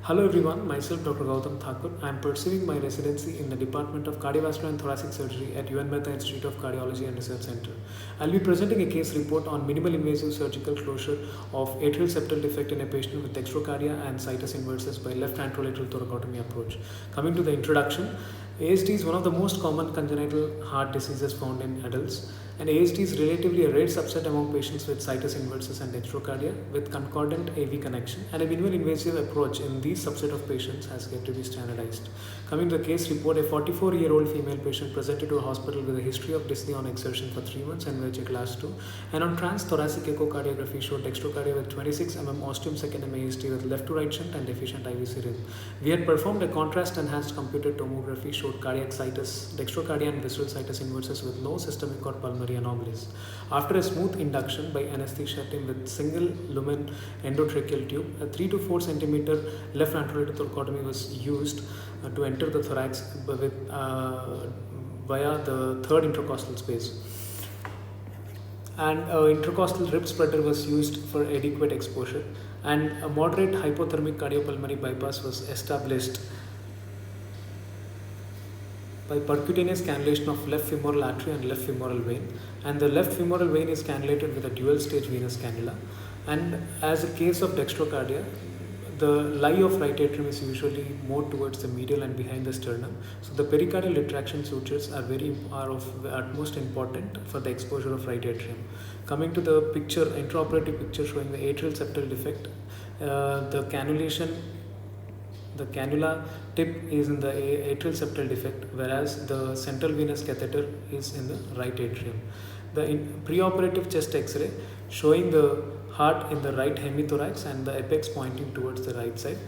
Hello everyone, myself Dr. Gautam Thakur. I am pursuing my residency in the Department of Cardiovascular and Thoracic Surgery at UN Mehta Institute of Cardiology and Research Center. I'll be presenting a case report on minimal invasive surgical closure of atrial septal defect in a patient with dextrocardia and situs inversus by left anterolateral thoracotomy approach. Coming to the introduction, ASD is one of the most common congenital heart diseases found in adults, and ASD is relatively a rare subset among patients with situs inversus and dextrocardia with concordant AV connection, and a minimal invasive approach in these subset of patients has yet to be standardized. Coming to the case report, a 44-year-old female patient presented to a hospital with a history of dyspnea on exertion for 3 months and VHA class 2, and on transthoracic echocardiography showed dextrocardia with 26 mm ostium secundum ASD with left to right shunt and deficient IVC rhythm. We had performed a contrast-enhanced computed tomography showed cardiac situs, dextrocardia and visceral situs inversus with no systemic or pulmonary anomalies. After a smooth induction by anesthesia team with single lumen endotracheal tube, a 3 to 4 centimeter left anterolateral thoracotomy was used to enter the thorax via the third intercostal space. And intercostal rib spreader was used for adequate exposure, and a moderate hypothermic cardiopulmonary bypass was established by percutaneous cannulation of left femoral artery and left femoral vein, and the left femoral vein is cannulated with a dual stage venous cannula. And as a case of dextrocardia, the lie of right atrium is usually more towards the medial and behind the sternum. So the pericardial retraction sutures are of the utmost important for the exposure of right atrium. Coming to the picture, intraoperative picture showing the atrial septal defect, the cannula tip is in the atrial septal defect, whereas the central venous catheter is in the right atrium. The preoperative chest X-ray showing the heart in the right hemithorax and the apex pointing towards the right side.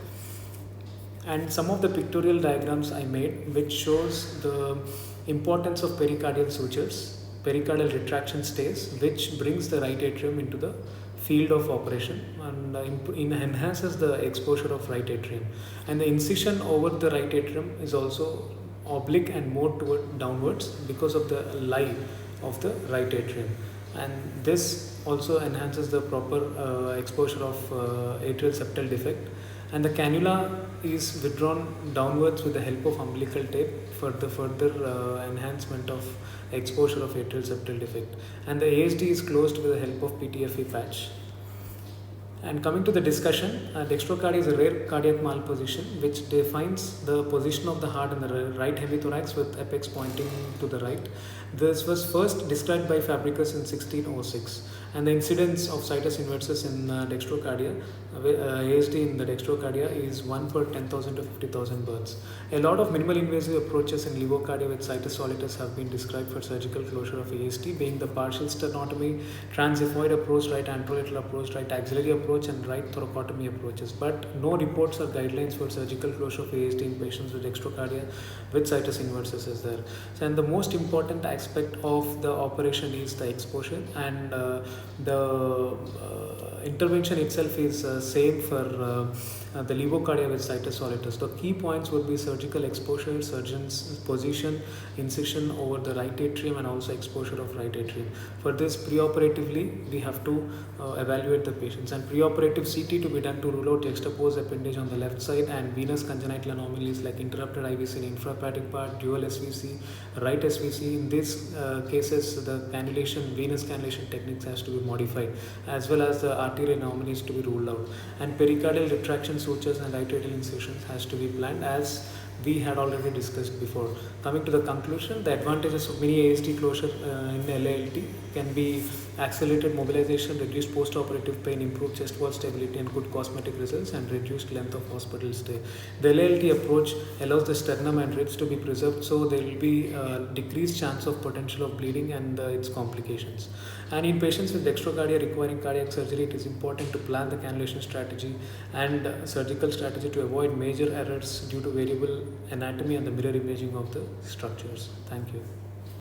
And some of the pictorial diagrams I made which shows the importance of pericardial sutures, pericardial retraction stays, which brings the right atrium into the field of operation and enhances the exposure of right atrium. And the incision over the right atrium is also oblique and more toward downwards because of the lie of the right atrium, and this also enhances the proper exposure of atrial septal defect. And the cannula is withdrawn downwards with the help of umbilical tape for the further enhancement of exposure of atrial septal defect, and the ASD is closed with the help of PTFE patch. And coming to the discussion, dextrocardia is a rare cardiac malposition which defines the position of the heart in the right hemithorax with apex pointing to the right. This was first described by Fabricus in 1606, and the incidence of situs inversus in dextrocardia, ASD in the dextrocardia is 1 per 10,000 to 50,000 births. A lot of minimal invasive approaches in levocardia with situs solitus have been described for surgical closure of ASD, being the partial sternotomy, transifoid approach, right anterolateral approach, right axillary approach, and right thoracotomy approaches, but no reports or guidelines for surgical closure of ASD in patients with dextrocardia with situs inversus is there. And the most important aspect of the operation is the exposure, and the intervention itself is same for the levocardia with situs solitus. The key points would be surgical exposure, surgeon's position, incision over the right atrium, and also exposure of right atrium. For this, preoperatively we have to evaluate the patients, and preoperative CT to be done to rule out juxtaposed appendage on the left side and venous congenital anomalies like interrupted IVC in infrahepatic part, dual SVC, right SVC. In these cases, the venous cannulation techniques has to be modified, as well as the arterial anomalies to be ruled out, and pericardial retraction sutures and right atrial incisions has to be planned, as we had already discussed before. Coming to the conclusion, the advantages of mini ASD closure in LALT can be accelerated mobilization, reduced post-operative pain, improved chest wall stability, and good cosmetic results, and reduced length of hospital stay. The LALT approach allows the sternum and ribs to be preserved, so there will be decreased chance of potential of bleeding and its complications. And in patients with dextrocardia requiring cardiac surgery, it is important to plan the cannulation strategy and surgical strategy to avoid major errors due to variable anatomy and the mirror imaging of the structures. Thank you.